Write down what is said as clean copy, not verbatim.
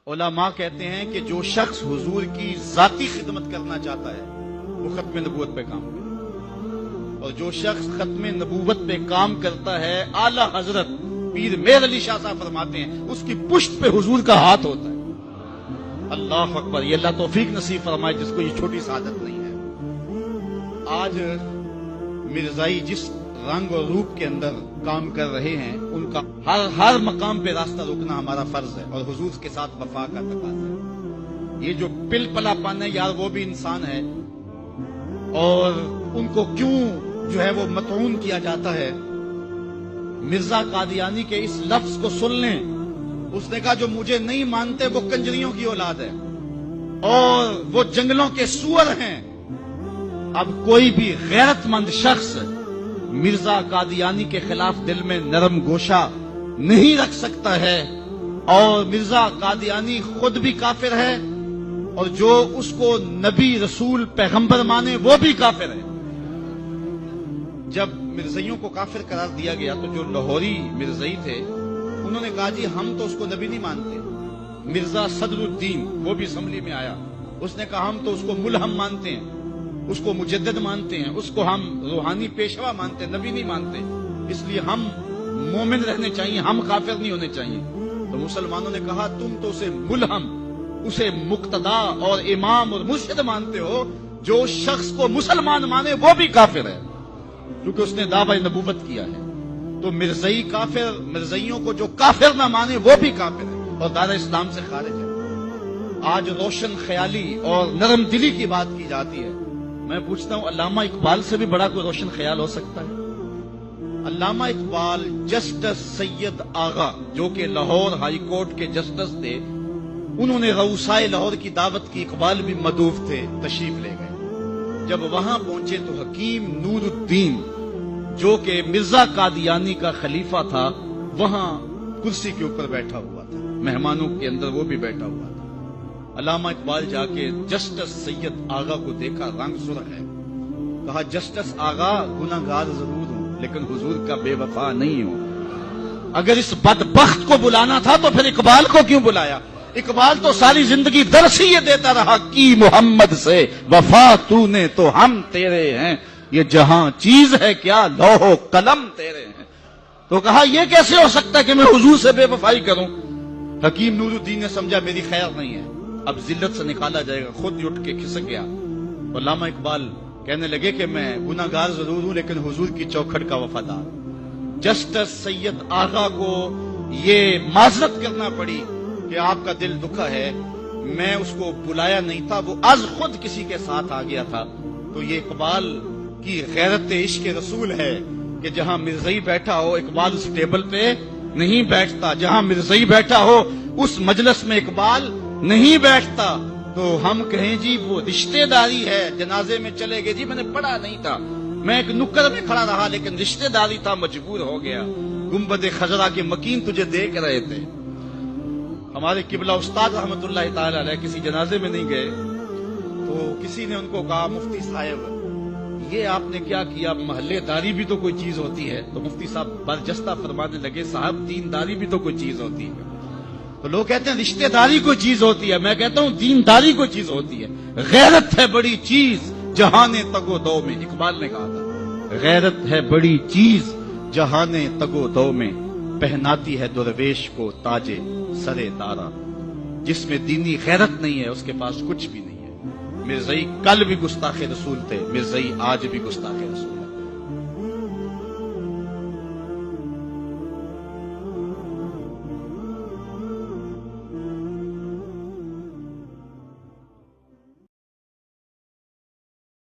علماء کہتے ہیں کہ جو شخص حضور کی ذاتی خدمت کرنا چاہتا ہے وہ ختم نبوت پہ کام کرے، اور جو شخص ختم نبوت پہ کام کرتا ہے اعلی حضرت پیر میر علی شاہ صاحب فرماتے ہیں اس کی پشت پہ حضور کا ہاتھ ہوتا ہے۔ اللہ اکبر، یہ اللہ توفیق نصیب فرمائے جس کو یہ چھوٹی سعادت نہیں ہے۔ آج مرزائی جس رنگ اور روپ کے اندر کام کر رہے ہیں ان کا ہر مقام پہ راستہ روکنا ہمارا فرض ہے اور حضور کے ساتھ وفا کا تقاضا ہے۔ یہ جو پل پلا پن ہے یار وہ بھی انسان ہے، اور ان کو کیوں جو ہے وہ مطعون کیا جاتا ہے۔ مرزا قادیانی کے اس لفظ کو سن لیں، اس نے کہا جو مجھے نہیں مانتے وہ کنجریوں کی اولاد ہے اور وہ جنگلوں کے سور ہیں۔ اب کوئی بھی غیرت مند شخص مرزا قادیانی کے خلاف دل میں نرم گوشہ نہیں رکھ سکتا ہے، اور مرزا قادیانی خود بھی کافر ہے اور جو اس کو نبی رسول پیغمبر مانے وہ بھی کافر ہے۔ جب مرزائیوں کو کافر قرار دیا گیا تو جو لاہوری مرزائی تھے انہوں نے کہا جی ہم تو اس کو نبی نہیں مانتے۔ مرزا صدر الدین وہ بھی اسمبلی میں آیا، اس نے کہا ہم تو اس کو ملہم مانتے ہیں، اس کو مجدد مانتے ہیں، اس کو ہم روحانی پیشوا مانتے ہیں، نبی نہیں مانتے، اس لیے ہم مومن رہنے چاہیے، ہم کافر نہیں ہونے چاہیے۔ تو مسلمانوں نے کہا تم تو اسے ملہم، اسے مقتدا اور امام اور مرشد مانتے ہو، جو شخص کو مسلمان مانے وہ بھی کافر ہے کیونکہ اس نے دعوی نبوت کیا ہے۔ تو مرزائی کافر، مرزائیوں کو جو کافر نہ مانے وہ بھی کافر ہے اور دار اسلام سے خارج ہے۔ آج روشن خیالی اور نرم دلی کی بات کی جاتی ہے، میں پوچھتا ہوں علامہ اقبال سے بھی بڑا کوئی روشن خیال ہو سکتا ہے؟ علامہ اقبال جسٹس سید آغا جو کہ لاہور ہائی کورٹ کے جسٹس تھے، انہوں نے غوثائے لاہور کی دعوت کی، اقبال بھی مدعو تھے، تشریف لے گئے۔ جب وہاں پہنچے تو حکیم نور الدین جو کہ مرزا قادیانی کا خلیفہ تھا وہاں کرسی کے اوپر بیٹھا ہوا تھا، مہمانوں کے اندر وہ بھی بیٹھا ہوا تھا۔ علامہ اقبال جا کے جسٹس سید آغا کو دیکھا، رنگ سرخ ہے، کہا جسٹس آغا گناہگار ضرور ہوں لیکن حضور کا بے وفا نہیں ہوں۔ اگر اس بدبخت کو بلانا تھا تو پھر اقبال کو کیوں بلایا؟ اقبال تو ساری زندگی درس ہی یہ دیتا رہا کہ محمد سے وفا تو نے تو ہم تیرے ہیں، یہ جہاں چیز ہے کیا لوح و قلم تیرے ہیں۔ تو کہا یہ کیسے ہو سکتا ہے کہ میں حضور سے بے وفائی کروں؟ حکیم نور الدین نے سمجھا میری خیر نہیں ہے، اب ذلت سے نکالا جائے گا، خود ہی اٹھ کے کھسک گیا۔ علامہ اقبال کہنے لگے کہ میں گناہگار ضرور ہوں لیکن حضور کی چوکھٹ کا وفادار۔ جسٹس سید آغا کو یہ معذرت کرنا پڑی کہ آپ کا دل دکھا ہے، میں اس کو بلایا نہیں تھا، وہ از خود کسی کے ساتھ آ گیا تھا۔ تو یہ اقبال کی غیرت عشق رسول ہے کہ جہاں مرزائی بیٹھا ہو اقبال اس ٹیبل پہ نہیں بیٹھتا، جہاں مرزائی بیٹھا ہو اس مجلس میں اقبال نہیں بیٹھتا۔ تو ہم کہیں جی وہ رشتہ داری ہے، جنازے میں چلے گئے، جی میں نے پڑھا نہیں تھا، میں ایک نکر میں کھڑا رہا لیکن رشتہ داری تھا، مجبور ہو گیا۔ گنبد خضرا کے مکین تجھے دیکھ رہے تھے۔ ہمارے قبلہ استاد رحمت اللہ تعالی علیہ کسی جنازے میں نہیں گئے تو کسی نے ان کو کہا مفتی صاحب یہ آپ نے کیا کیا، محلے داری بھی تو کوئی چیز ہوتی ہے۔ تو مفتی صاحب برجستہ فرمانے لگے صاحب دینداری بھی تو کوئی چیز ہوتی ہے۔ تو لوگ کہتے ہیں رشتہ داری کوئی چیز ہوتی ہے، میں کہتا ہوں دینداری کوئی چیز ہوتی ہے۔ غیرت ہے بڑی چیز جہان تگو دو میں، اقبال نے کہا تھا غیرت ہے بڑی چیز جہان تگو دو میں، پہناتی ہے درویش کو تاج سرے دارا۔ جس میں دینی غیرت نہیں ہے اس کے پاس کچھ بھی نہیں ہے۔ مرزائی کل بھی گستاخ رسول تھے، مرزائی آج بھی گستاخ رسول۔